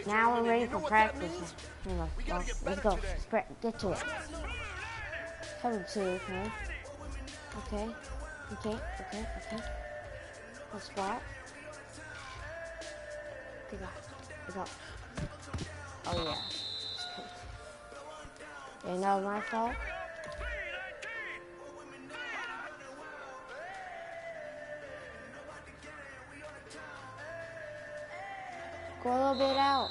Now we're ready for practice. Let's go. Get to it. Cover 2, okay. Okay. Let's spot. Good go. Oh yeah. You know my fault? Go a little bit out.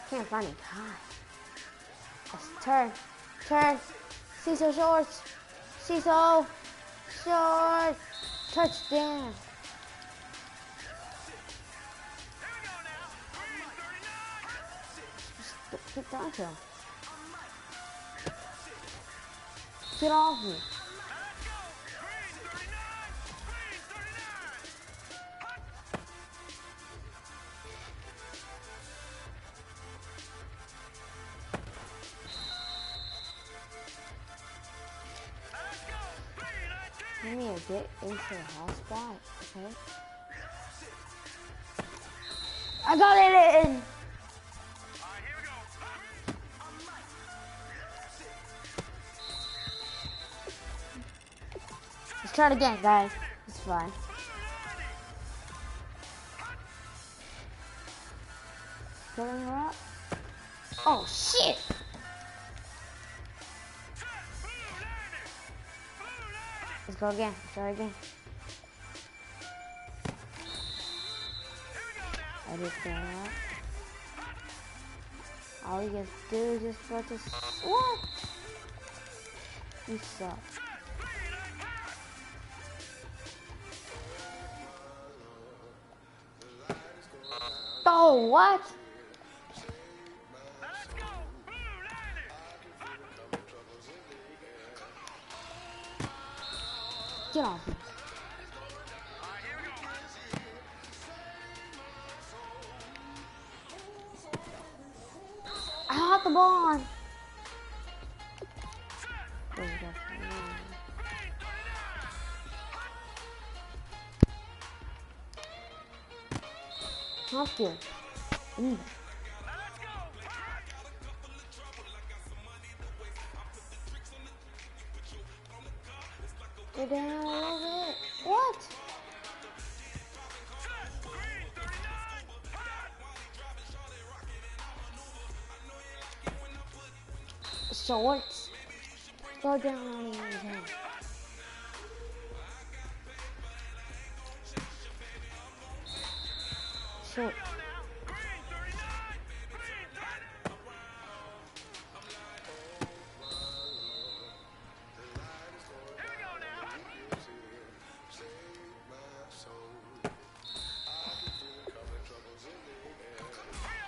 Can't find a guy. Let's turn. CISO shorts. CISO shorts. Touchdown. Just get down to him. Get off me. Let me get into a hot spot, okay? I got it in! Let's try it again, guys. It's fine. Filling her up. Oh, shit! Let's go again. Try again. I just got out. All you guys do is just practice. What? You suck. Oh, what? Get off me. I got the ball on. Off here. Go down a little bit. What? Shorts. Go down on your head. Short.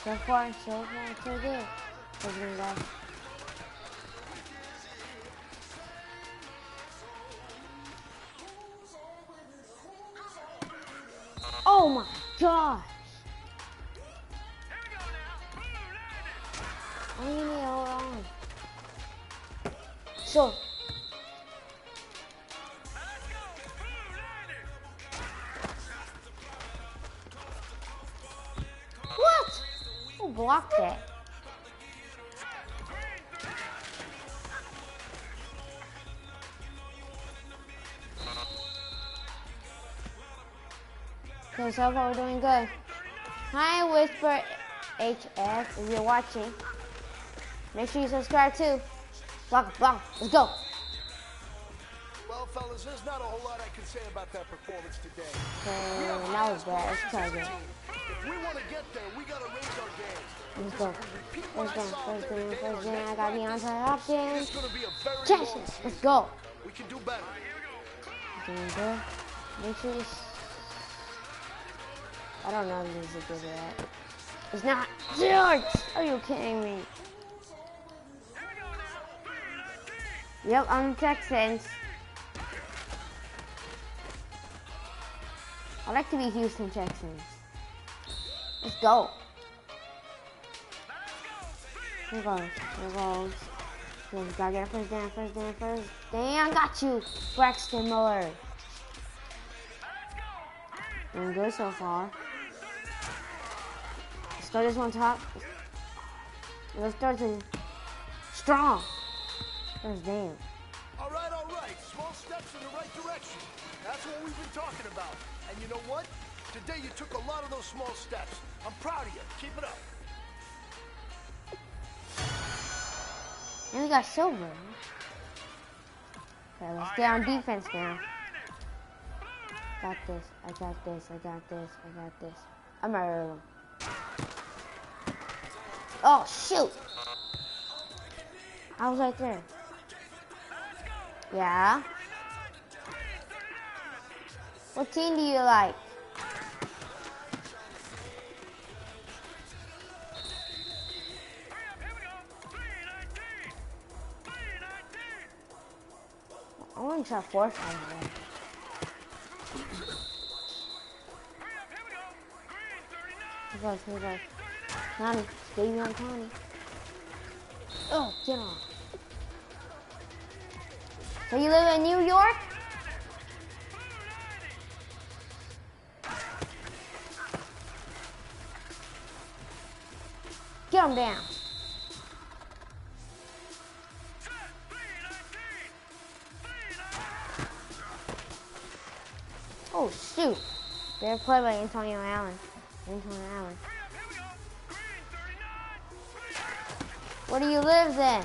So far, so good. Oh my gosh! I need to hold on. So. What? Who blocked it? Okay, so far we're doing good. Hi, Whisper HF, if you're watching. Make sure you subscribe too. Block. Let's go. Well, fellas, there's not a whole lot I can say about that performance today. Okay, that was bad. Let's try again. If we want to get there, we got to raise our game. Let's go. First down. I got Deontay Hopkins. Jackson, let's go. We can do better. Doing good. Make sure you... I don't know if this is a good at. It's not. George! Are you kidding me? Yep, I'm the Texans. I like to be Houston Texans. Let's go. Here goes. Gotta get a first down. Got you, Braxton Miller. Doing good so far. Let's throw this one top. Let's throw to strong. First damn. All right. Small steps in the right direction. That's what we've been talking about. And you know what? Today you took a lot of those small steps. I'm proud of you. Keep it up. And we got silver. Okay, let's get on defense now. Got this. I got this. I'm murdering him. Oh shoot! I was right there. Yeah. What team do you like? I want to try force on here. Here goes. Connie, baby on Connie. Oh, get on. So you live in New York? Get him down. Oh, shoot. They're played by Antonio Allen. Where do you live then?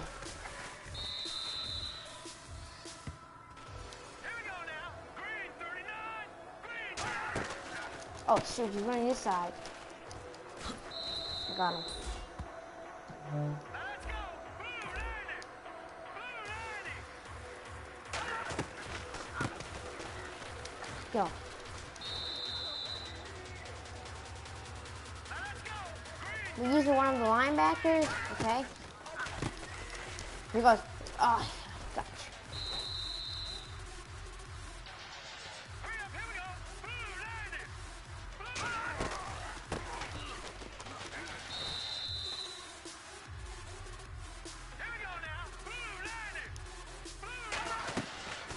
Oh shoot, he's running this side. I got him. Go. We use one of the linebackers, okay? Here goes. Oh, gotcha.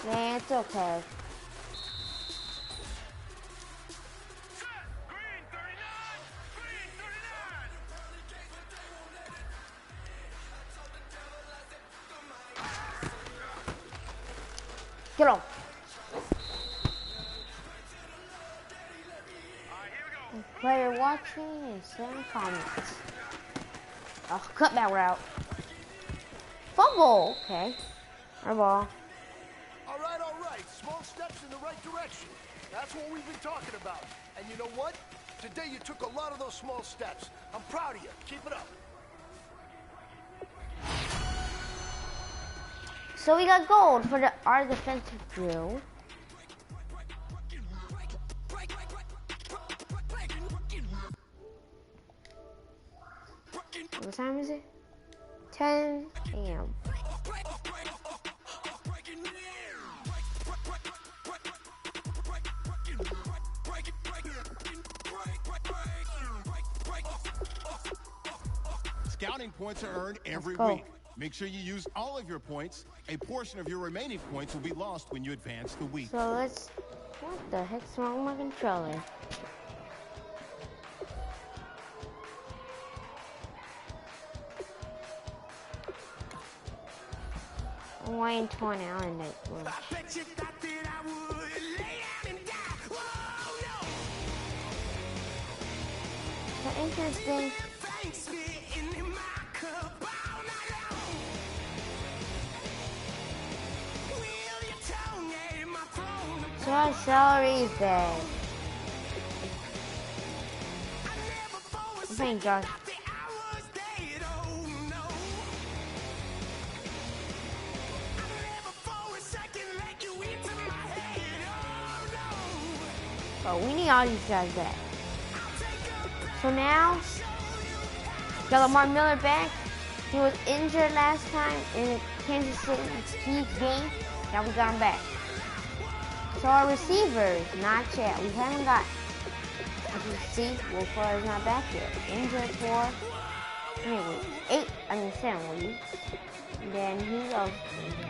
Man, it's okay. Get off. Player watching and send comments. Oh, cut that route. Fumble. Okay. Our ball. All right. Small steps in the right direction. That's what we've been talking about. And you know what? Today you took a lot of those small steps. I'm proud of you. Keep it up. So we got gold for our defensive drill. What time is it? 10 a.m. Scouting points are earned every week. Make sure you use all of your points. A portion of your remaining points will be lost when you advance the week. So let's... What the heck's wrong with my controller? I'm waiting 20 on that. So interesting. So our salary is bad. I'm playing Josh. But we need all these guys back. So now, got Lamar Miller back. He was injured last time in the Kansas City Chiefs game. Now we got him back. So our receivers, not yet. We haven't got, as you see, Will Fuller's not back yet. Injured for, anyway, 7 weeks. Then he goes,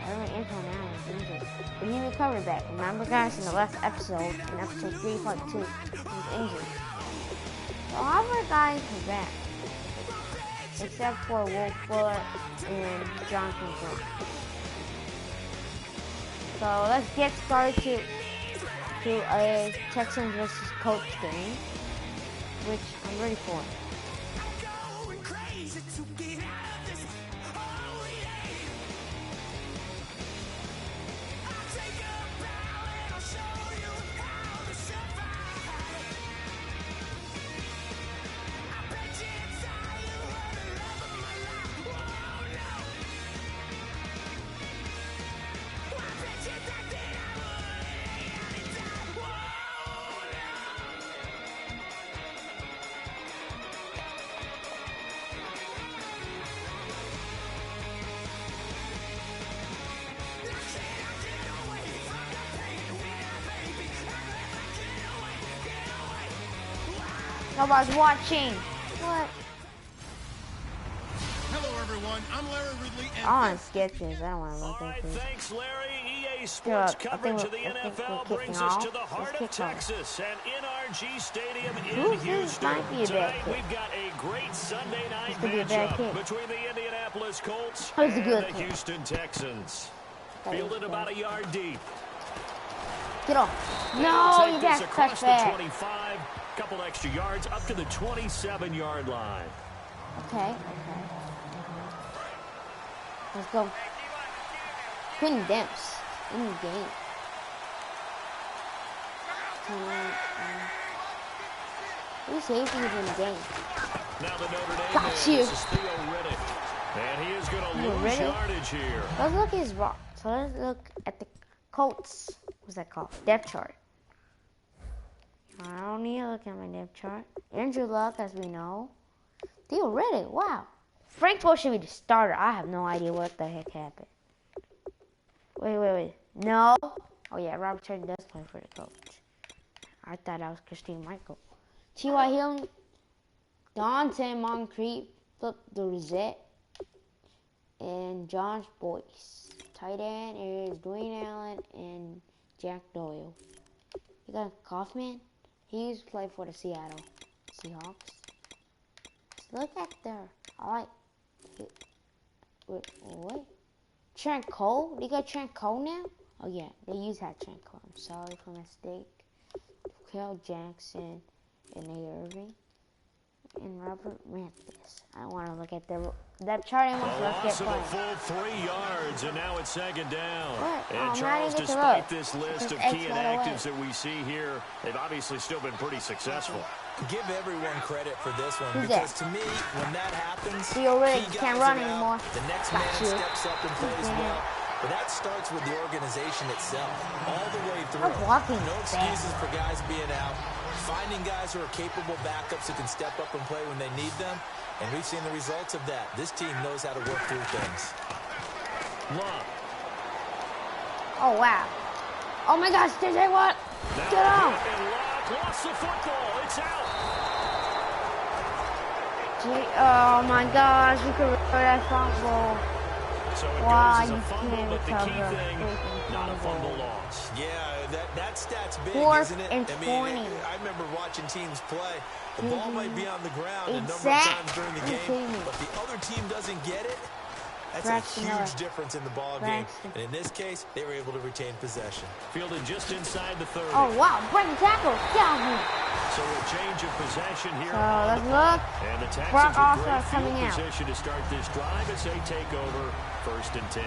Antoine Allen was injured. But he recovered back. Remember, guys, in the last episode, in episode 3, part 2, he was injured. So all of our guys are back. Except for Wolf Fuller and Jonathan Jones. So let's get started to a Texans versus Colts game, which I'm ready for. Nobody's watching. What? Hello, everyone. I'm Larry Ridley. And I want to skip this. I don't want to look at this. Thanks, Larry. EA Sports coverage of the NFL brings us to the heart of Texas and NRG Stadium in Houston. Tonight, we've got a great Sunday night matchup between the Indianapolis Colts and the Houston Texans. Fielded about a yard deep. Get off. No, you got cut back. 25, couple extra yards up to the 27-yard line. Okay. Let's go. Quinn Demps in the game. Who's safety in the game? Now the Notre Dame Got you. This is Theo Riddick. And he is going to lose yardage here. Let's look at his rock. So let's look at the Colts. What's that called? Depth chart. I don't need to look at my depth chart. Andrew Luck, as we know. Theo Riddick, wow. Frank Poe should be the starter. I have no idea what the heck happened. Wait. No. Oh, yeah, Robert Turner does play for the Colts. I thought that was Christine Michael. T.Y. Hilton, Dante Moncrief, Flip the Rosette, and Josh Boyce. Tight end is Dwayne Allen and Jack Doyle. You got Kaufman. He used to play for the Seattle Seahawks. Look at their. I like. Wait. Trent Cole? They got Trent Cole now? Oh, yeah. They used to have Trent Cole. I'm sorry for my mistake. Kel Jackson and Nate Irving. And Robert Mathis. I want to look at that chart. I want to look at a full 3 yards, and now it's second down. What? And Charles, despite this list of key inactives that we see here, they've obviously still been pretty successful. Give everyone credit for this one because to me, when that happens, Theo Riddick can't run anymore. The next man steps up and plays well. But that starts with the organization itself, all the way through. No excuses for guys being out. Finding guys who are capable backups who can step up and play when they need them. And we've seen the results of that. This team knows how to work through things. Love. Oh, wow. Oh, my gosh, DJ Watt. Get on. Lost the football. It's out. Oh, my gosh. You could recover that fumble. So it wow, goes as a fumble, but the key thing, not a fumble loss. Yeah, that stat's big, 4th isn't it? and 20. I remember watching teams play. The ball might be on the ground a number of times during the game, but the other team doesn't get it. That's a huge difference in the ball game. And in this case, they were able to retain possession. Fielded just inside the 30. Oh, wow. Breaking tackle. Down here. So a change of possession here. Let's look. And the Texans Brock with also great coming field out. position to start this drive as they take over 1st and 10.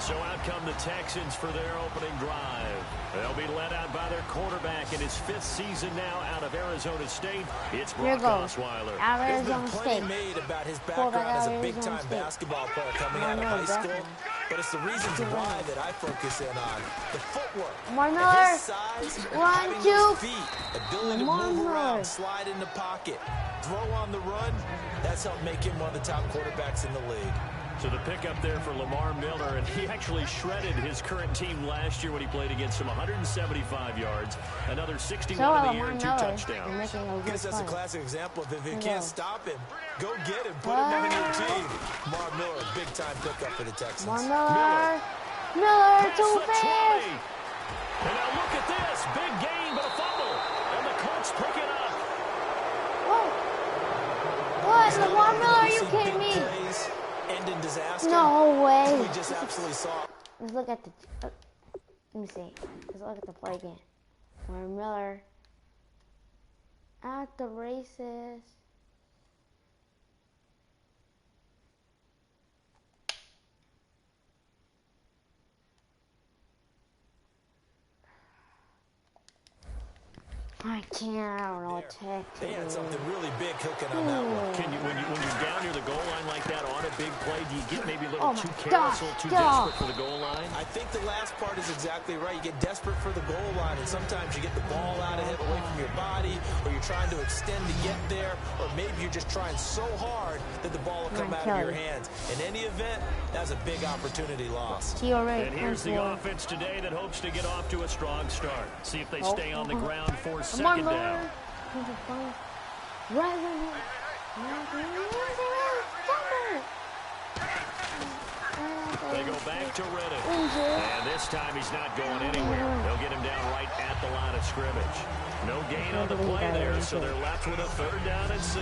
So out come the Texans for their opening drive. They'll be led out by their quarterback in his 5th season now out of Arizona State. It's Brock Osweiler. Arizona There's been plenty State. made about his background as a big-time basketball player coming out of high school. But it's the reasons why that I focus in on. The footwork. Miller. His size, 1, 2. feet, ability to move around, slide in the pocket, throw on the run. That's helped make him one of the top quarterbacks in the league. So the pickup there for Lamar Miller, and he actually shredded his current team last year when he played against them. 175 yards, another 61 in the air, and 2 touchdowns. I guess that's a classic example of if you can't stop him, go get him, put him on your team. Lamar Miller, big-time pickup for the Texans. Miller, too fast. And now look at this, big gain, but a fumble, and the Colts pick it up. What? Lamar Miller, are you kidding me? End in disaster. No way. We just absolutely saw. Let's look at the. Let me see. Let's look at the play again. Lamar Miller at the races. I can't. I don't know what tech to They had do. something really big cooking on that one. Can you, when you're down near the goal line like that on a big play, do you get maybe a little too gosh, careful, too desperate for the goal line? I think the last part is exactly right. You get desperate for the goal line, and sometimes you get the ball out of it away from your body, or you're trying to extend to get there, or maybe you're just trying so hard that the ball will come out of your hands. In any event, that's a big opportunity lost. And here's the offense today that hopes to get off to a strong start. See if they stay on the ground for second down. They go back to Reddick. And this time he's not going anywhere. They'll get him down right at the line of scrimmage. No gain on the play there, so they're left with a 3rd down and 6.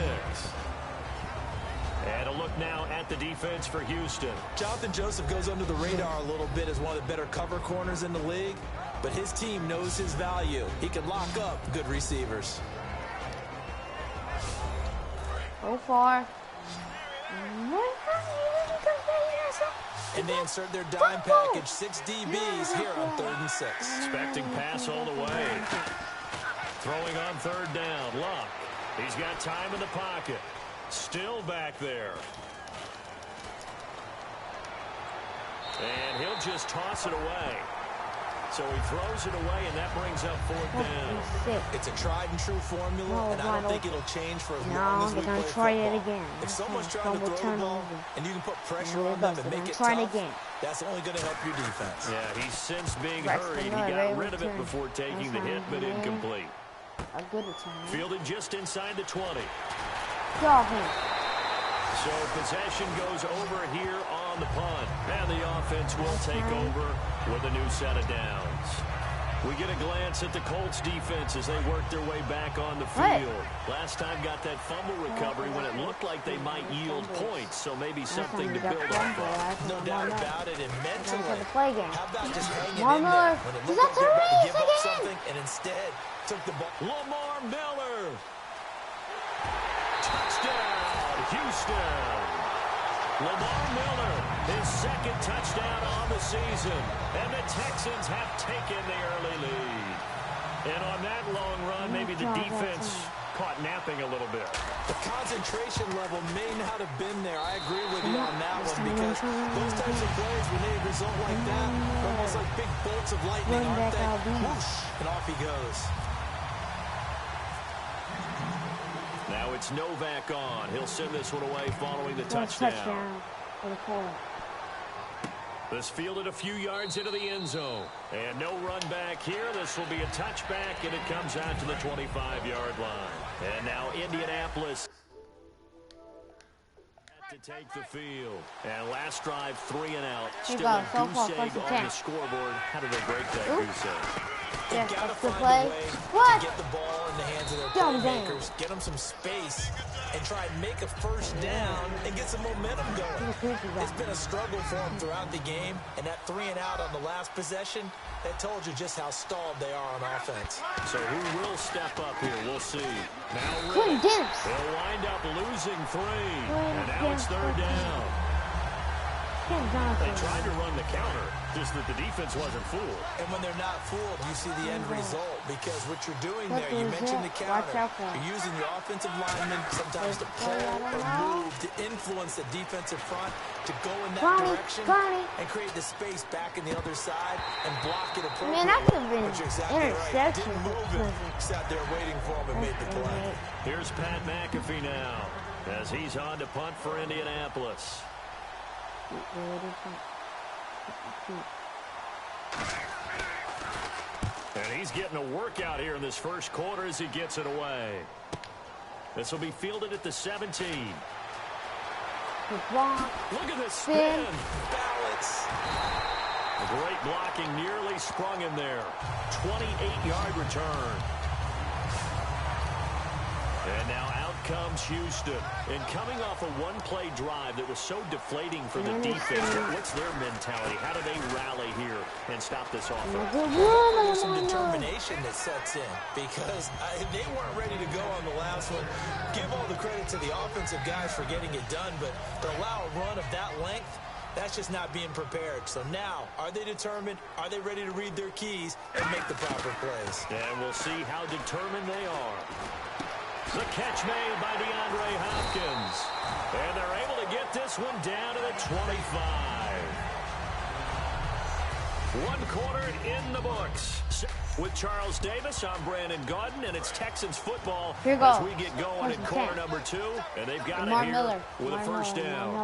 And a look now at the defense for Houston. Jonathan Joseph goes under the radar a little bit as one of the better cover corners in the league, but his team knows his value. He can lock up good receivers. So far. And they insert their dime package, 6 DBs here on 3rd and 6. Expecting pass all the way. Throwing on 3rd down. Luck. He's got time in the pocket. Still back there. And he'll just toss it away. So he throws it away, and that brings up 4th down. It's a tried-and-true formula, and I don't think it'll change for as long as we play football. Try it again. If someone's trying to throw the ball, and you can put pressure on them and make it tough, that's only going to help your defense. Yeah, he's since being hurried. He got rid of it before taking the hit, but incomplete. A good return. Fielded just inside the 20. So possession goes over here on the punt. And the offense will take over with a new set of downs. We get a glance at the Colts defense as they work their way back on the field. Last time got that fumble recovery when it looked like they might yield points, so maybe something to build off of. No doubt about it, and mentally, how about just hanging in there when it looked like they were about to give up something and instead took the ball. Lamar Miller. Touchdown, Houston. Lamar Miller, his 2nd touchdown on the season. And the Texans have taken the early lead. And on that long run, maybe the defense caught napping a little bit. The concentration level may not have been there. I agree with you on that one, because those types of plays, when they result like that, they're almost like big bolts of lightning, aren't they? Whoosh, and off he goes. Now it's Novak on. He'll send this one away following the touchdown. This fielded a few yards into the end zone. And no run back here. This will be a touchback, and it comes out to the 25-yard line. And now Indianapolis to take the field. And last drive, 3 and out. Still a goose egg on the scoreboard. How did they break that goose egg? Yeah, They've got to that's find a way what? to get the ball in the hands of their playmakers, get them some space, and try and make a 1st down and get some momentum going. It's been a struggle for them throughout the game, and that 3 and out on the last possession, that told you just how stalled they are on offense. So who will step up here? We'll see. Now Rick, they'll wind up losing 3, and now it's 3rd down. They tried to run the counter, just that the defense wasn't fooled. And when they're not fooled, you see the end result, because what you're doing there, you mentioned the counter. You're using the offensive lineman sometimes to pull or move to influence the defensive front to go in that direction and create the space back in the other side and block it appropriately. Man, that could have been interception. Didn't move it. Sat there waiting for him and made the play. Here's Pat McAfee now as he's on to punt for Indianapolis. And he's getting a workout here in this first quarter as he gets it away. This will be fielded at the 17. Look at this spin. Balance. Great blocking, nearly sprung him there. 28-yard return. And now out comes Houston. And coming off a one-play drive that was so deflating for the defense, what's their mentality? How do they rally here and stop this offense? There's some determination that sets in because they weren't ready to go on the last one. Give all the credit to the offensive guys for getting it done, but to allow a run of that length, that's just not being prepared. So now, are they determined? Are they ready to read their keys and make the proper plays? And we'll see how determined they are. The catch made by DeAndre Hopkins. And they're able to get this one down to the 25. One quarter in the books. With Charles Davis, I'm Brandon Gaudin, and it's Texans football as we get going in quarter number 2. And they've got it here with a first down.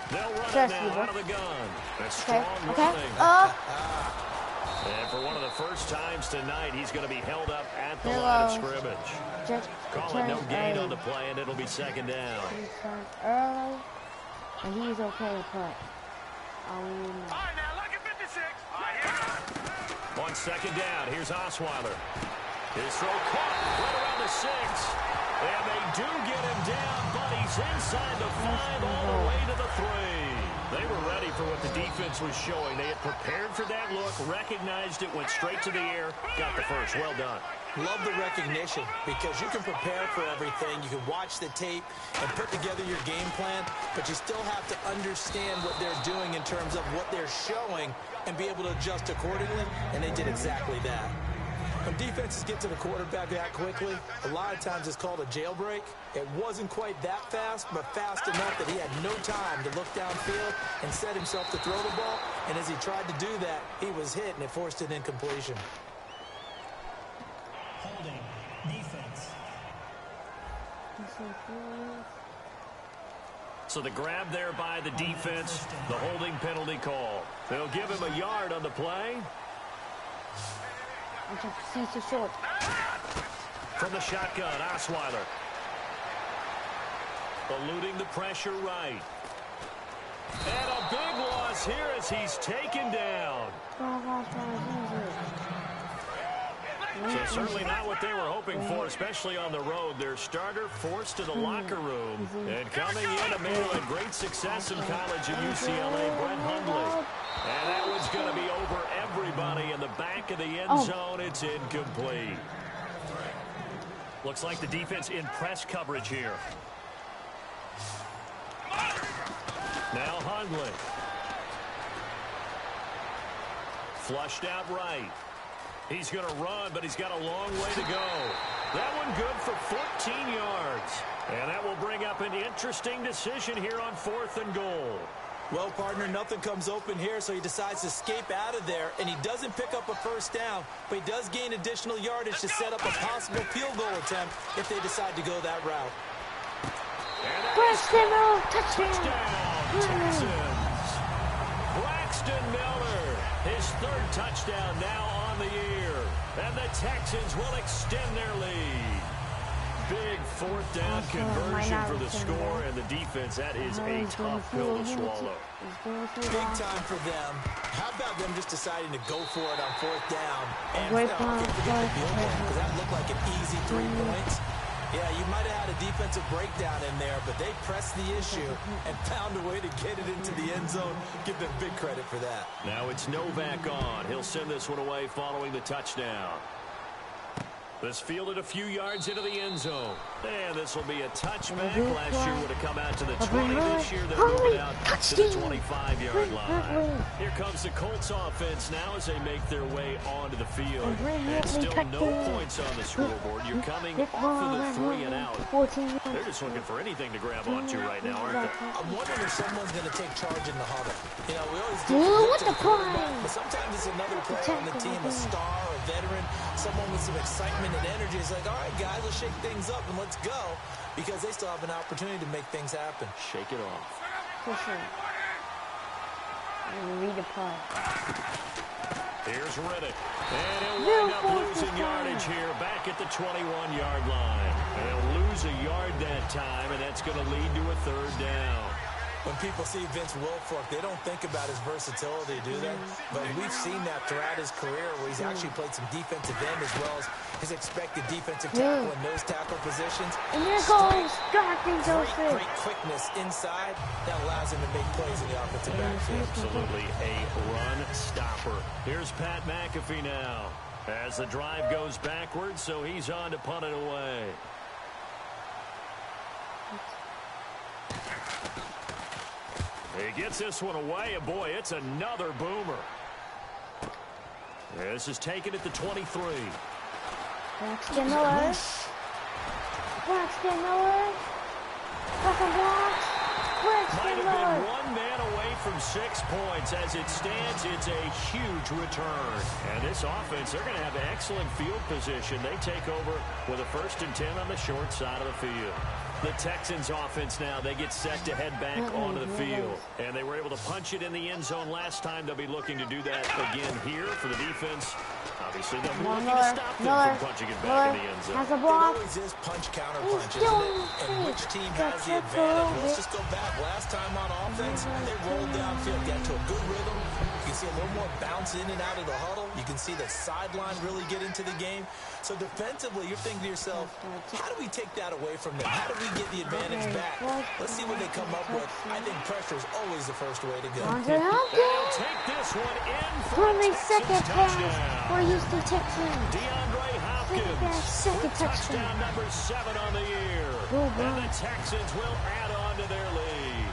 They'll run it now out of the gun. That's strong running. And for one of the first times tonight, he's going to be held up at the line of scrimmage. Call it no gain on the play, and it'll be second down. Early, and he's okay to play. All right, now look at 56. On second down, here's Osweiler. His throw caught right around the 6. And they do get him down, but he's inside the 5 all the way to the 3. They were ready for what the defense was showing. They had prepared for that look, recognized it, went straight to the air, got the first. Well done. Love the recognition because you can prepare for everything. You can watch the tape and put together your game plan, but you still have to understand what they're doing in terms of what they're showing and be able to adjust accordingly, and they did exactly that. When defenses get to the quarterback that quickly, a lot of times it's called a jailbreak. It wasn't quite that fast, but fast enough that he had no time to look downfield and set himself to throw the ball. And as he tried to do that, he was hit, and it forced an incompletion. Holding defense. So the grab there by the defense, the holding penalty call. They'll give him a yard on the play. From the shotgun, Osweiler. Eluding the pressure right. And a big loss here as he's taken down. So certainly not what they were hoping for, especially on the road. Their starter forced to the locker room. And coming in, a man who had great success in college at UCLA, Brett Hundley. And that one's going to be over everybody in the back of the end zone. It's incomplete. Looks like the defense in press coverage here. Now Hundley. Flushed out right. He's going to run, but he's got a long way to go. That one good for 14 yards. And that will bring up an interesting decision here on 4th and goal. Well, partner, nothing comes open here, so he decides to escape out of there, and he doesn't pick up a first down, but he does gain additional yardage to set up a possible field goal attempt if they decide to go that route. Touchdown, Texans. Braxton Miller, his 3rd touchdown now on the year, and the Texans will extend their lead. Big 4th down conversion for the score, and the defense, that is a tough pill to swallow. Big time for them. How about them just deciding to go for it on 4th down? And I can't forget the field goal, because that looked like an easy 3 points. Yeah, you might have had a defensive breakdown in there, but they pressed the issue and found a way to get it into the end zone. Give them big credit for that. Now it's Novak on. He'll send this one away following the touchdown. This fielded a few yards into the end zone. And this will be a touchback. Last year would have come out to the 20. This year they're moving out to the 25-yard line. Here comes the Colts offense now as they make their way onto the field. And still no points on the scoreboard. You're coming off of the 3 and out. They're just looking for anything to grab onto right now, aren't they? I'm wondering if someone's going to take charge in the huddle. You know, we always do but sometimes it's another player on the team, a star, a veteran, someone with some excitement and energy. It's like, all right, guys, let's shake things up and let's go, because they still have an opportunity to make things happen. Shake it off. pushing. And read the play. Here's Riddick. And he'll wind up losing yardage here back at the 21-yard line. And he'll lose a yard that time, and that's going to lead to a third down. When people see Vince Wilfork, they don't think about his versatility, do they? But we've seen that throughout his career where he's actually played some defensive end as well as his expected defensive tackle and nose tackle positions. And there goes Great quickness inside that allows him to make plays in the offensive backfield. Absolutely a run stopper. Here's Pat McAfee now as the drive goes backwards, so he's on to punt it away. He gets this one away, and boy, it's another boomer. This is taken at the 23. Braxton Miller. Braxton Miller. Second blocks. Might have been one man away from 6 points. As it stands, it's a huge return. And this offense, they're going to have excellent field position. They take over with a 1st and 10 on the short side of the field. The Texans offense now, they get set to head back onto the field. And they were able to punch it in the end zone last time. They'll be looking to do that again here for the defense. Obviously, they'll be looking to stop them from punching it back in the end zone. Has a block. It always is punch-counter-punch, isn't it? And which team has the advantage? Let's just go back. Last time on offense, they rolled downfield, got to a good rhythm. You can see a little more bounce in and out of the huddle. You can see the sideline really get into the game. So defensively, you're thinking to yourself, how do we take that away from them? How do we get the advantage back? Let's see what they come up with. I think pressure is always the first way to go. They'll take this one in for a second pass for Houston Texans. DeAndre Hopkins, second touchdown number 7 on the year. And the Texans will add on to their lead.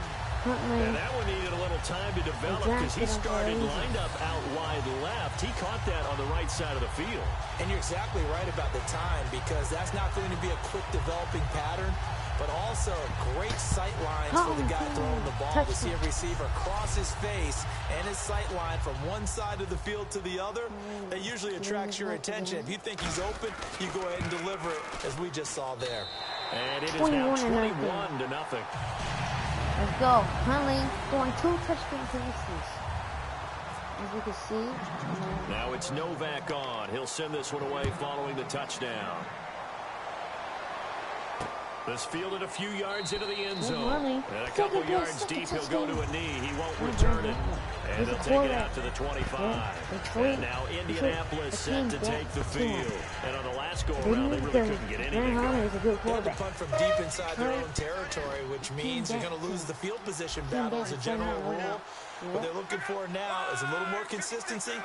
And that one needed a little time to develop because he started lined up out wide left. He caught that on the right side of the field. And you're exactly right about the time because that's not going to be a quick developing pattern, but also great sight lines for the guy throwing the ball to see a receiver cross his face and his sight line from one side of the field to the other. That usually attracts your attention. If you think he's open, you go ahead and deliver it as we just saw there. And it is now 21-0. Let's go. Huntley going 2 touchdown passes. As you can see. Now it's Novak on. He'll send this one away following the touchdown. This fielded a few yards into the end zone. And a couple yards deep, he'll go to a knee. He won't return it. And they'll take it out to the 25. And now Indianapolis set to take the field. And on the last go-around, they really couldn't get anything going. They had to punt from deep inside their own territory, which means you're going to lose the field position battle as a general rule. What they're looking for now is a little more consistency,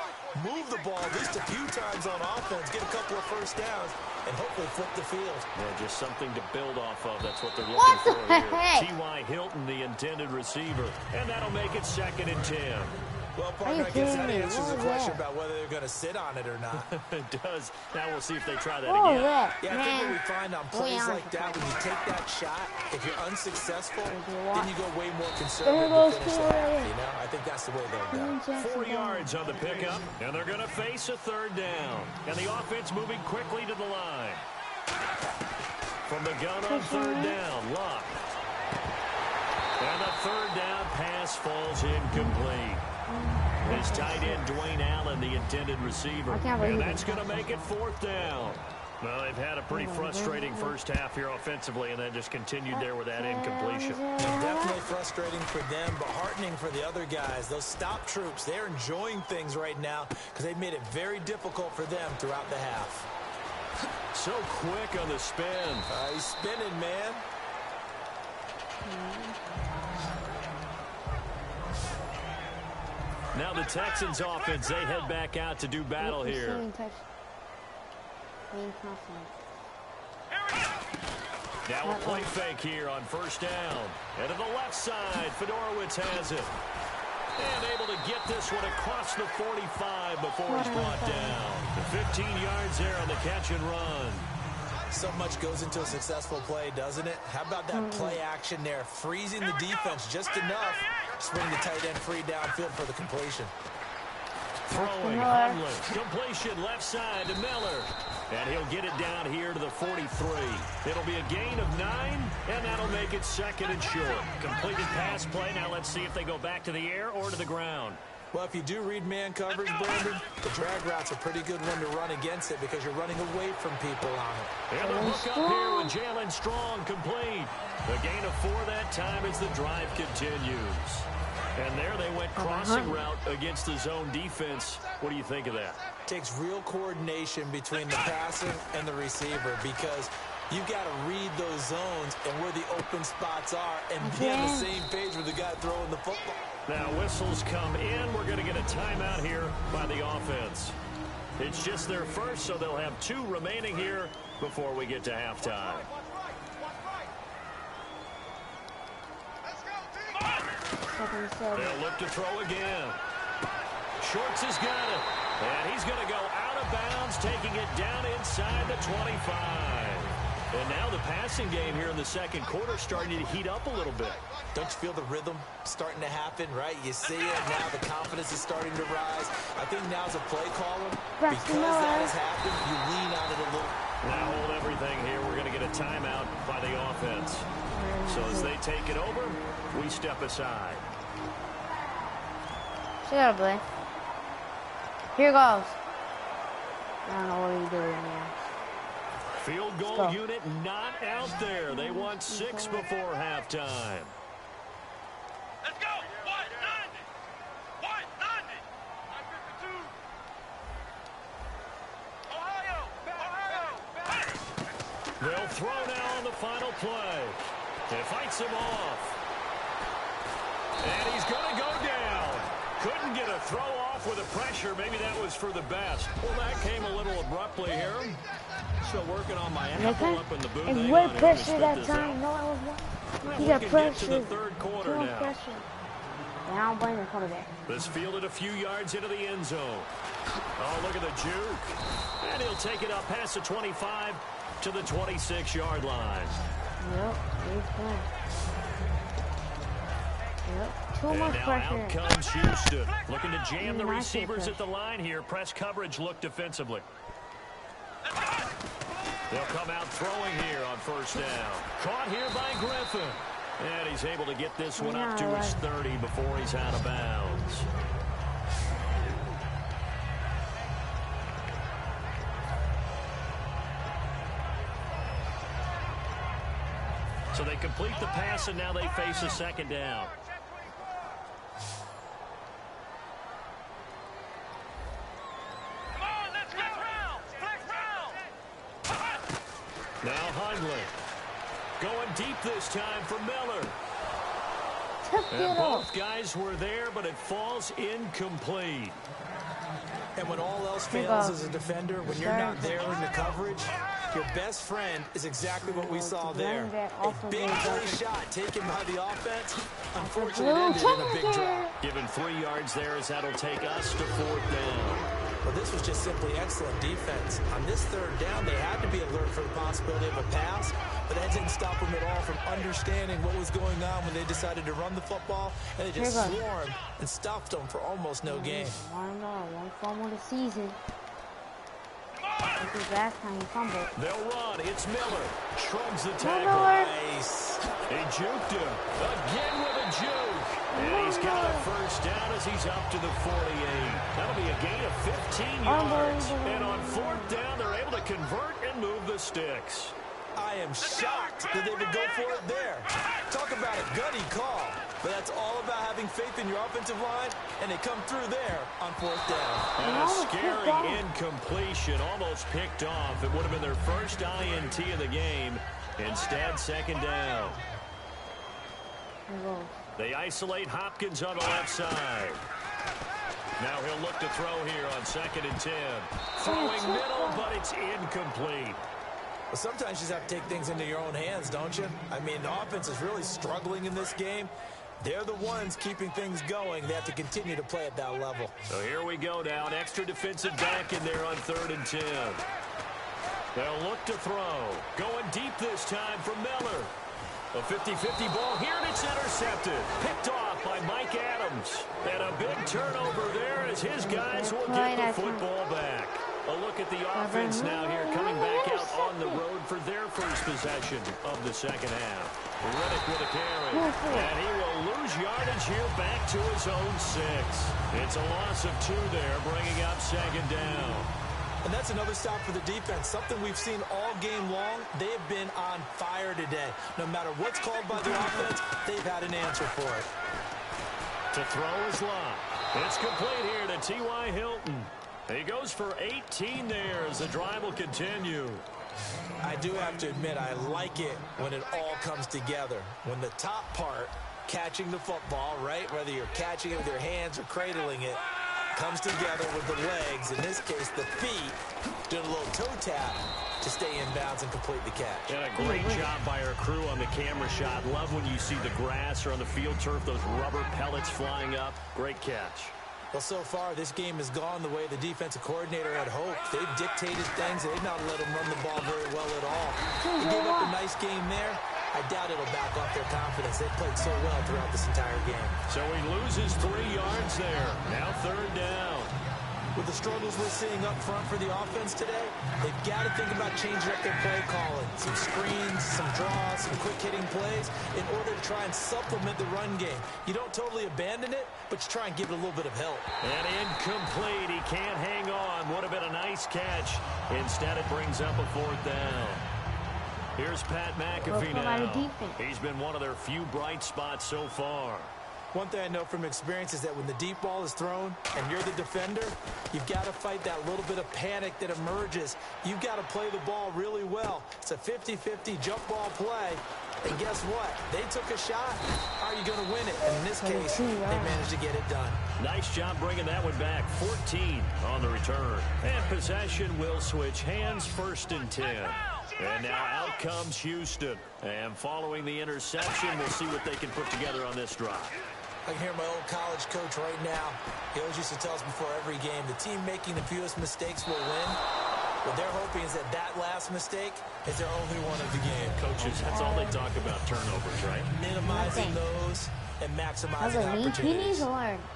move the ball at least a few times on offense, get a couple of first downs, and hopefully flip the field. Yeah, just something to build off of. That's what they're looking for here. T.Y. Hilton, the intended receiver, and that'll make it 2nd and 10. Well, partner, I guess that answers the question about whether they're going to sit on it or not. It does. Now we'll see if they try that again. Yeah, I think what we find on plays like that, when you take that shot, if you're unsuccessful, then you go way more conservative to finish the half, you know? I think that's the way they'll go. 4 yards on the pickup, and they're going to face a 3rd down. And the offense moving quickly to the line. From the gun on 3rd down, Luck. And the 3rd down pass falls incomplete. His tight end, Dwayne Allen, the intended receiver. And that's going to make it 4th down. Well, they've had a pretty frustrating first half here offensively, and then just continued there with that incompletion. Definitely frustrating for them, but heartening for the other guys. Those stop troops, they're enjoying things right now because they've made it very difficult for them throughout the half. So quick on the spin. He's spinning, man. Now the Texans offense, they head back out to do battle here. Now a play fake here on 1st down. And to the left side, Fedorowicz has it. And able to get this one across the 45 before he's brought down. 15 yards there on the catch and run. So much goes into a successful play, doesn't it? How about that play action there? Freezing the defense just enough to bring the tight end free downfield for the completion. Throwing, Hundley. Completion left side to Miller. And he'll get it down here to the 43. It'll be a gain of 9, and that'll make it 2nd and short. Completed pass play. Now let's see if they go back to the air or to the ground. Well, if you do read man coverage, Brandon, the drag route's a pretty good one to run against it because you're running away from people on it. And the hook up here with Jalen Strong complete. The gain of 4 that time as the drive continues. And there they went crossing route against the zone defense. What do you think of that? Takes real coordination between the passer and the receiver because you've got to read those zones and where the open spots are and be on the same page with the guy throwing the football. Now whistles come in. We're going to get a timeout here by the offense. It's just their first, so they'll have 2 remaining here before we get to halftime. They'll look to throw again. Schwartz has got it. And he's going to go out of bounds, taking it down inside the 25. And now the passing game here in the second quarter starting to heat up a little bit. Don't you feel the rhythm starting to happen, right? You see it now. The confidence is starting to rise. I think now's a play caller. Because that has happened, you lean on it a little. Now hold everything here. We're going to get a timeout by the offense. So as they take it over, we step aside. Shut up, Blaine. Here goes. I don't know what you're doing here. Field goal unit not out there. They want 6 before halftime. Let's go. 190. 190. 552. Ohio. They'll throw now on the final play. It fights him off. And he's going to go down. Couldn't get a throw off with the pressure. Maybe that was for the best. Well, that came a little abruptly here. Still working on my apple up in the booth. It's way pressure that time. No, I was one. He got pressure. To the third quarter now. Pressure. And I don't blame the quarterback. This fielded a few yards into the end zone. Oh, look at the juke. And he'll take it up past the 25 to the 26-yard line. Yep, he's fine. Yep, too much pressure. Out comes Houston. Looking to jam the receivers at the line here. Press coverage look defensively. They'll come out throwing here on first down. Caught here by Griffin. And he's able to get this one up to his 30 before he's out of bounds. So they complete the pass, and now they face a second down. Now Hundley going deep this time for Miller. And both guys were there, but it falls incomplete. And when all else fails as a defender, when you're not there in the coverage, your best friend is exactly what we saw there. A big play shot taken by the offense. Unfortunately, it ended in a big drop. Given 3 yards there as that'll take us to 4th down. Well, this was just simply excellent defense. On this 3rd down, they had to be alert for the possibility of a pass, but that didn't stop them at all from understanding what was going on when they decided to run the football, and they just swarmed and stuffed them for almost no gain. One fumble the season. This is last time he fumbled. They'll run. It's Miller. Shrugs the tackle. Nice. He juked him. Again with a juke. And he's got a first down as he's up to the 48. That'll be a gain of 15 yards. And on 4th down, they're able to convert and move the sticks. I am shocked that they would go for it there. Talk about a gutty call. But that's all about having faith in your offensive line, and they come through there on 4th down. And a scary incompletion, almost picked off. It would have been their first INT of the game. Instead, 2nd down. They isolate Hopkins on the left side. Now he'll look to throw here on 2nd and 10. Throwing middle, but it's incomplete. Well, sometimes you just have to take things into your own hands, don't you? I mean, the offense is really struggling in this game. They're the ones keeping things going. They have to continue to play at that level. So here we go now. An extra defensive back in there on 3rd and 10. They'll look to throw. Going deep this time for Miller. A 50-50 ball here, and it's intercepted. Picked off by Mike Adams. And a big turnover there as his guys will get the football back. A look at the offense now here, coming back out on the road for their first possession of the second half. Riddick with a carry, and he will lose yardage here back to his own 6. It's a loss of 2 there, bringing up second down. And that's another stop for the defense, something we've seen all game long. They've been on fire today. No matter what's called by the offense, they've had an answer for it. To throw is Lott. It's complete here to T.Y. Hilton. He goes for 18 there as the drive will continue. I do have to admit, I like it when it all comes together. When the top part, catching the football, right, whether you're catching it with your hands or cradling it, comes together with the legs, in this case the feet, doing a little toe tap to stay in bounds and complete the catch. And a great job by our crew on the camera shot. Love when you see the grass or on the field turf, those rubber pellets flying up. Great catch. Well, so far, this game has gone the way the defensive coordinator had hoped. They've dictated things. They've not let them run the ball very well at all. They gave up a nice game there. I doubt it'll back off their confidence. They've played so well throughout this entire game. So he loses 3 yards there. Now third down. With the struggles we're seeing up front for the offense today, they've got to think about changing up their play calling. Some screens, some draws, some quick-hitting plays in order to try and supplement the run game. You don't totally abandon it, but you try and give it a little bit of help. And incomplete. He can't hang on. Would have been a nice catch. Instead, it brings up a 4th down. Here's Pat McAfee now. He's been one of their few bright spots so far. One thing I know from experience is that when the deep ball is thrown and you're the defender, you've got to fight that little bit of panic that emerges. You've got to play the ball really well. It's a 50-50 jump ball play. And guess what? They took a shot. How are you going to win it? And in this case, they managed to get it done. Nice job bringing that one back. 14 on the return. And possession will switch hands, 1st and 10. And now out comes Houston. And following the interception, we'll see what they can put together on this drive. I can hear my old college coach right now. He always used to tell us before every game, the team making the fewest mistakes will win. What they're hoping is that that last mistake is their only one of the game. Coaches, that's all they talk about, turnovers, right? Minimizing those and maximizing opportunities.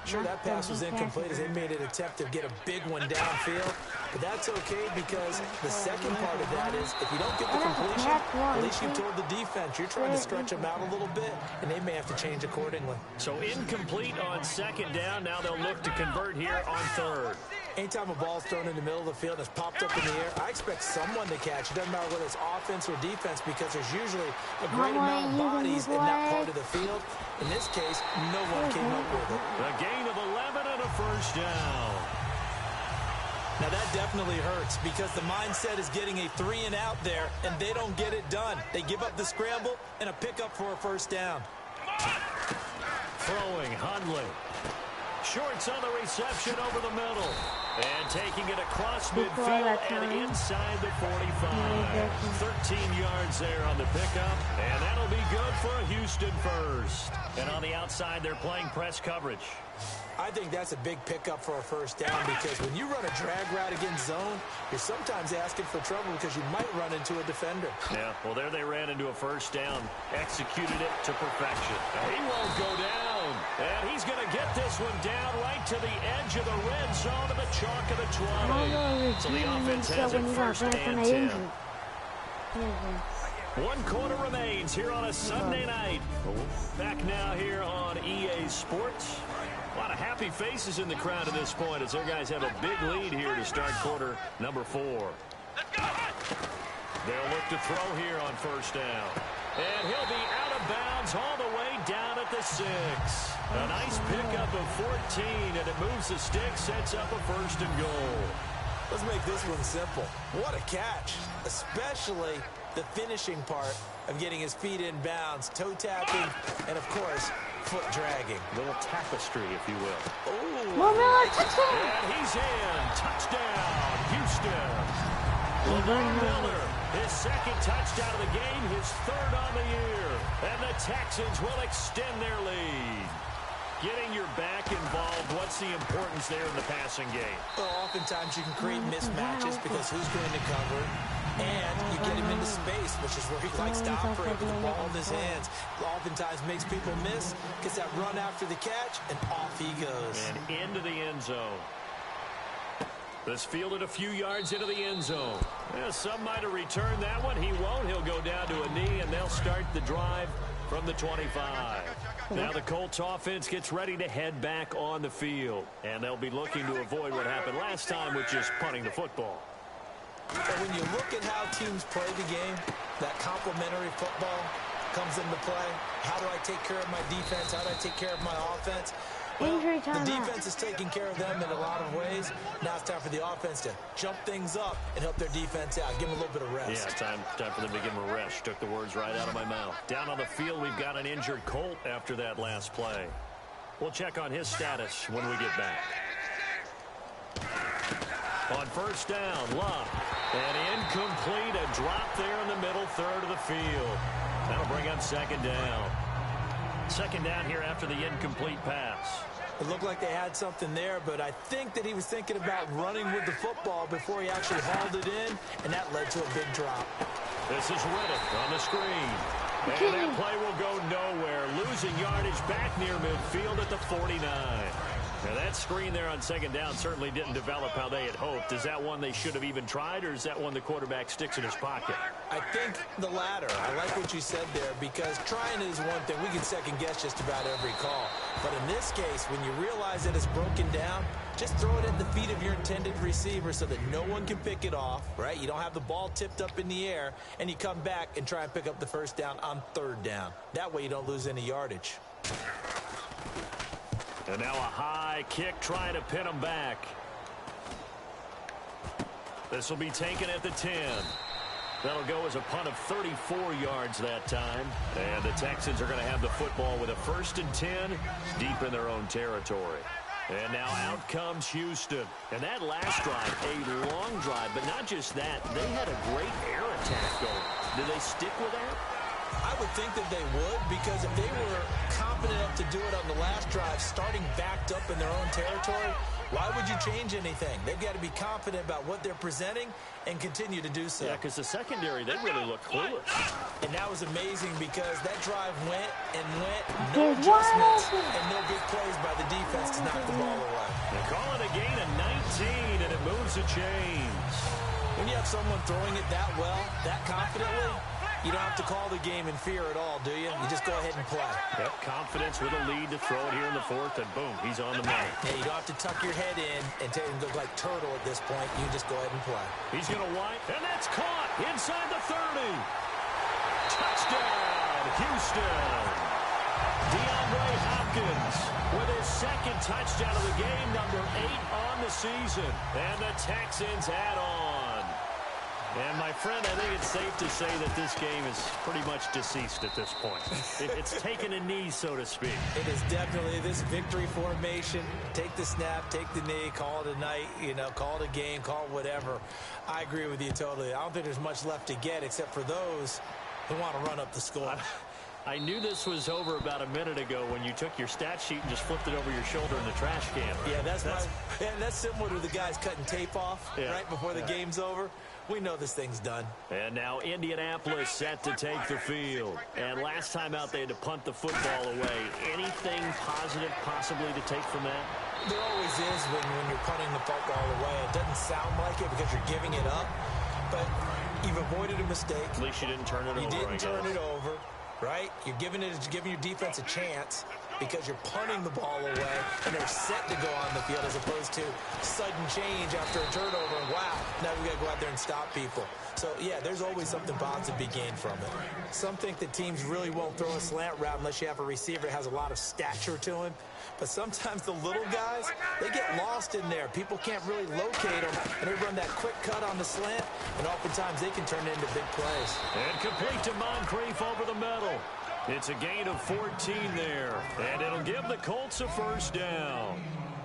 Sure, that pass was incomplete as they made an attempt to get a big one downfield. But that's okay because the second part of that is if you don't get the completion, at least you've told the defense you're trying to stretch them out a little bit, and they may have to change accordingly. So incomplete on 2nd down. Now they'll look to convert here on 3rd. Anytime a ball's thrown in the middle of the field and it's popped up in the air, I expect someone to catch. It doesn't matter whether it's offense or defense because there's usually a great amount of bodies in that part of the field. In this case, no one came up with it. A gain of 11 and a 1st down. Now that definitely hurts because the mindset is getting a 3-and-out there, and they don't get it done. They give up the scramble and a pickup for a 1st down. Throwing, Hundley. Shorts on the reception over the middle. And taking it across midfield and inside the 45. 13 yards there on the pickup. And that'll be good for a Houston 1st. And on the outside, they're playing press coverage. I think that's a big pickup for a 1st down because when you run a drag route against zone, you're sometimes asking for trouble because you might run into a defender. Yeah, well, there they ran into a 1st down. Executed it to perfection. He won't go down. And he's going to get this one down right to the edge of the red zone of the chalk of the 20. So the offense has it 1st and 10. 1 quarter remains here on a Sunday night. Back now here on EA Sports. A lot of happy faces in the crowd at this point as their guys have a big lead here to start quarter number 4. They'll look to throw here on 1st down. And he'll be out of bounds all the way down at the 6. A nice pickup of 14, and it moves the stick, sets up a 1st and goal. Let's make this one simple. What a catch, especially the finishing part of getting his feet in bounds, toe tapping, and of course, foot dragging. Little tapestry, if you will. Miller, touchdown! And he's in. Touchdown, Houston. Lamar Miller, his 2nd touchdown of the game, his 3rd on the year. And the Texans will extend their lead. Getting your back involved, what's the importance there in the passing game? Well, oftentimes you can create mismatches because who's going to cover? And you get him into space, which is where he likes to operate with the ball in his hands. Oftentimes makes people miss, gets that run after the catch, and off he goes. And into the end zone. This fielded a few yards into the end zone. Yeah, some might have returned that one. He won't. He'll go down to a knee, and they'll start the drive from the 25. Now the Colts offense gets ready to head back on the field. And they'll be looking to avoid what happened last time, which is punting the football. But when you look at how teams play the game, that complementary football comes into play. How do I take care of my defense? How do I take care of my offense? Well, the defense is taking care of them in a lot of ways. Now it's time for the offense to jump things up and help their defense out. Give them a little bit of rest. Yeah, time for them to give them a rest. Took the words right out of my mouth. Down on the field, we've got an injured Colt after that last play. We'll check on his status when we get back. On first down, Love. And incomplete, a drop there in the middle third of the field. That'll bring up second down. Second down here after the incomplete pass. It looked like they had something there, but I think that he was thinking about running with the football before he actually hauled it in, and that led to a big drop. This is Riddick on the screen. And that play will go nowhere. Losing yardage back near midfield at the 49. Now that screen there on second down certainly didn't develop how they had hoped. Is that one they should have even tried, or is that one the quarterback sticks in his pocket? I think the latter. I like what you said there, because trying is one thing. We can second guess just about every call. But in this case, when you realize that it's broken down, just throw it at the feet of your intended receiver so that no one can pick it off, right? You don't have the ball tipped up in the air, and you come back and try and pick up the first down on third down. That way you don't lose any yardage. And now a high kick trying to pin him back. This will be taken at the 10. That'll go as a punt of 34 yards that time. And the Texans are going to have the football with a 1st and 10 deep in their own territory. And now out comes Houston. And that last drive, a long drive, but not just that. They had a great air attack going. Did they stick with that? I would think that they would, because if they were confident enough to do it on the last drive, starting backed up in their own territory, why would you change anything? They've got to be confident about what they're presenting and continue to do so. Yeah, because the secondary, they really looked clueless. And that was amazing, because that drive went and went, no adjustments, and no big plays by the defense to knock the ball away. They call it a gain of 19, and it moves the chains. When you have someone throwing it that well, that confidently, you don't have to call the game in fear at all, do you? You just go ahead and play. Yep, confidence with a lead to throw it here in the 4th, and boom, he's on the money. Yeah, you don't have to tuck your head in and look like turtle at this point. You just go ahead and play. He's going to wipe, and that's caught inside the 30. Touchdown, Houston. DeAndre Hopkins with his 2nd touchdown of the game, number 8 on the season. And the Texans add on. And, my friend, I think it's safe to say that this game is pretty much deceased at this point. It's taken a knee, so to speak. It is definitely this victory formation. Take the snap, take the knee, call it a night, call it a game, call it whatever. I agree with you totally. I don't think there's much left to get except for those who want to run up the score. I knew this was over about a minute ago when you took your stat sheet and just flipped it over your shoulder in the trash can. Right? Yeah, that's similar to the guys cutting tape off right before the game's over. We know this thing's done. And now Indianapolis set to take the field. And last time out they had to punt the football away. Anything positive possibly to take from that? There always is when you're punting the football away. It doesn't sound like it because you're giving it up, but you've avoided a mistake. At least you didn't turn it over. You didn't turn it over, right? You're giving your defense a chance because you're punting the ball away and they're set to go on the field, as opposed to sudden change after a turnover and wow, now we got to go out there and stop people. So yeah, there's always something positive to be gained from it. Some think that teams really won't throw a slant route unless you have a receiver that has a lot of stature to him. But sometimes the little guys, they get lost in there. People can't really locate them, and they run that quick cut on the slant, and oftentimes they can turn it into big plays. And complete to Moncrief over the middle. It's a gain of 14 there, and it'll give the Colts a 1st down.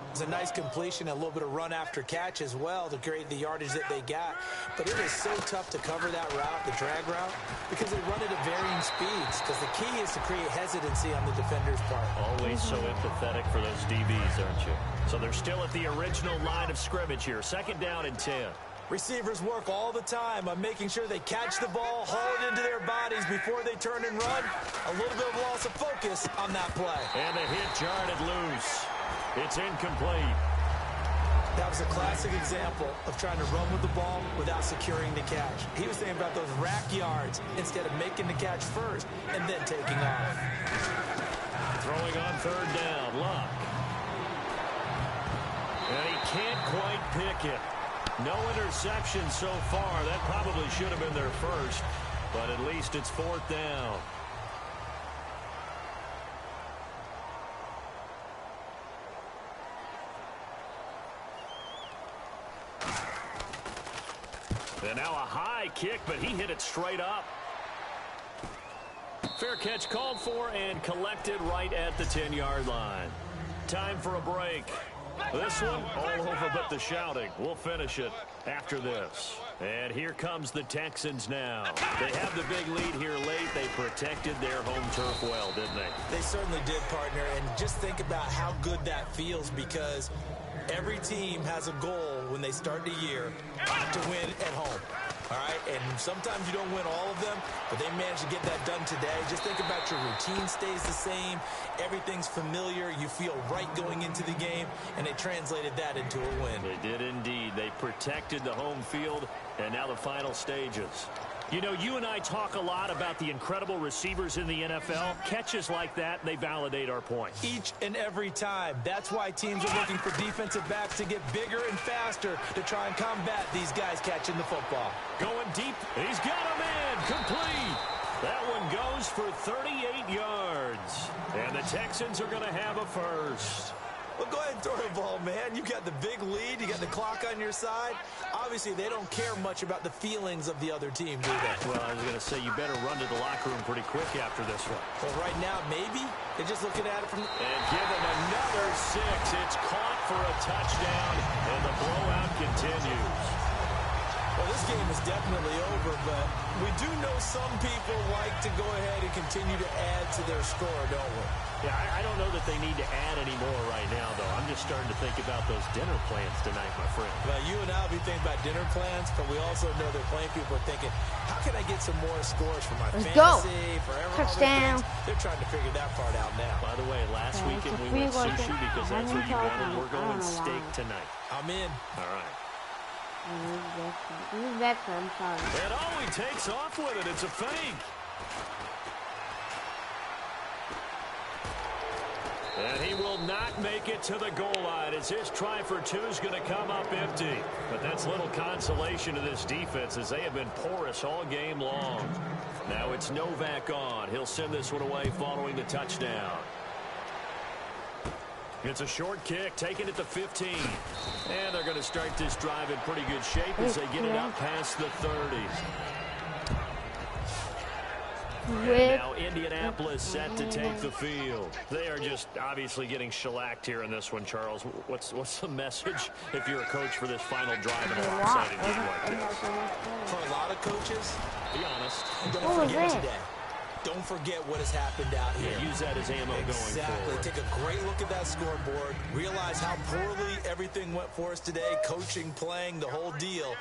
It's a nice completion, a little bit of run after catch as well to create the yardage that they got. But it is so tough to cover that route, the drag route, because they run it at varying speeds. Because the key is to create hesitancy on the defender's part. Always so empathetic for those DBs, aren't you? So they're still at the original line of scrimmage here. 2nd down and 10. Receivers work all the time on making sure they catch the ball, haul it into their bodies before they turn and run. A little bit of loss of focus on that play. And the hit jarred it loose. It's incomplete. That was a classic example of trying to run with the ball without securing the catch. He was thinking about those rack yards instead of making the catch first and then taking off. Throwing on third down, Luck. And he can't quite pick it. No interception so far. That probably should have been their first, but at least it's fourth down. And now a high kick, but he hit it straight up. Fair catch called for and collected right at the 10-yard line. Time for a break. This one all over but the shouting. We'll finish it after this. And here comes the Texans now. They have the big lead here late. They protected their home turf well, didn't they? They certainly did, partner. And just think about how good that feels, because every team has a goal when they start the year to win at home. All right, and sometimes you don't win all of them, but they managed to get that done today. Just think about your routine stays the same. Everything's familiar. You feel right going into the game, and they translated that into a win. They did indeed. They protected the home field, and now the final stages. You know, you and I talk a lot about the incredible receivers in the NFL. Catches like that, they validate our point. Each and every time. That's why teams are looking for defensive backs to get bigger and faster to try and combat these guys catching the football. Going deep. He's got him in. Complete. That one goes for 38 yards. And the Texans are going to have a first. Well, go ahead and throw the ball, man. You got the big lead. You got the clock on your side. Obviously, they don't care much about the feelings of the other team, do they? Well, I was going to say, you better run to the locker room pretty quick after this one. Well, right now, maybe. They're just looking at it from... And give him another 6. It's caught for a touchdown, and the blowout continues. Well, this game is definitely over, but we do know some people like to go ahead and continue to add to their score, don't we? Yeah, I don't know that they need to add any more right now, though. I'm just starting to think about those dinner plans tonight, my friend. Well, you and I will be thinking about dinner plans, but we also know that plenty of people are thinking, how can I get some more scores for my fantasy, for every touchdown? They're trying to figure that part out now. By the way, last weekend we went sushi because that's what you wanted. We're going steak tonight. I'm in. All right. He's veteran, sorry. And he takes off with it. It's a fake. And he will not make it to the goal line as his try for 2 is going to come up empty. But that's little consolation to this defense as they have been porous all game long. Now it's Novak on. He'll send this one away following the touchdown. It's a short kick, taking it to 15. And they're going to start this drive in pretty good shape as they get it up past the 30. And now Indianapolis set to take the field. They are just obviously getting shellacked here in this one, Charles. What's the message if you're a coach for this final drive in a lopsided game like this? For a lot of coaches, be honest. Don't forget today. Don't forget what has happened out here. Yeah, use that as ammo going forward. Take a great look at that scoreboard. Realize how poorly everything went for us today. Coaching, playing, the whole deal.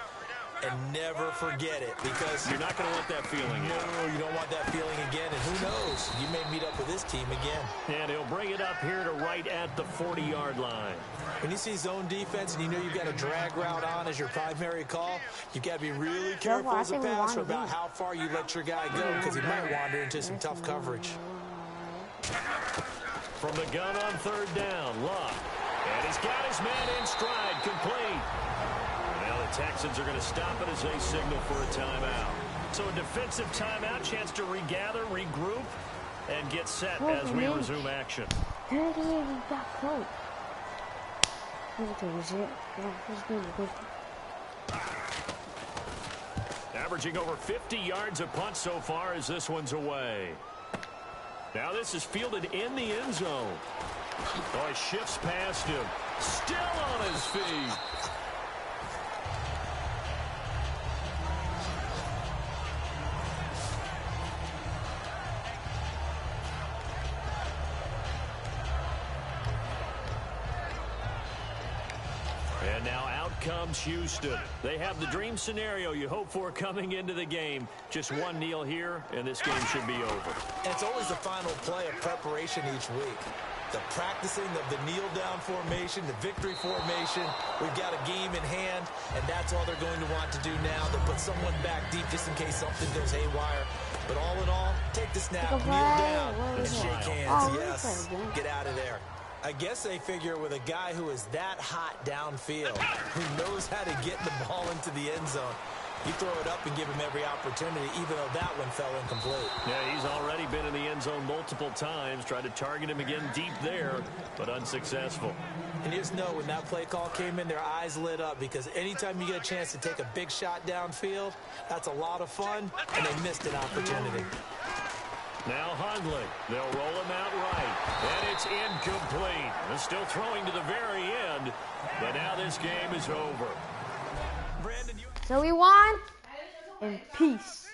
And never forget it, because you're not going to want that feeling. No, you don't want that feeling again. And who knows? You may meet up with this team again. And he'll bring it up here to right at the 40-yard line. When you see zone defense and you know you've got a drag route on as your primary call, you've got to be really careful as a passer about how far you let your guy go, because he might wander into some tough coverage. From the gun on third down, Luck. And he's got his man in stride, complete. Now the Texans are going to stop it as they signal for a timeout. So a defensive timeout, chance to regather, regroup, and get set as we resume action. Averaging over 50 yards a punt so far as this one's away. Now this is fielded in the end zone. Oh, he shifts past him. Still on his feet. And now out comes Houston. They have the dream scenario you hope for coming into the game. Just one kneel here, and this game should be over. And it's always the final play of preparation each week. the practicing of the kneel-down formation, the victory formation. We've got a game in hand, and that's all they're going to want to do now. They'll put someone back deep just in case something goes haywire. But all in all, take the snap, kneel down, and shake hands. Yes, get out of there. I guess they figure with a guy who is that hot downfield, who knows how to get the ball into the end zone, you throw it up and give him every opportunity, even though that one fell incomplete. Yeah, he's already been in the end zone multiple times, tried to target him again deep there, but unsuccessful. And you just know when that play call came in, their eyes lit up, because anytime you get a chance to take a big shot downfield, that's a lot of fun, and they missed an opportunity. Now Hundley, they'll roll him out right, and it's incomplete. They're still throwing to the very end, but now this game is over. So we won in peace.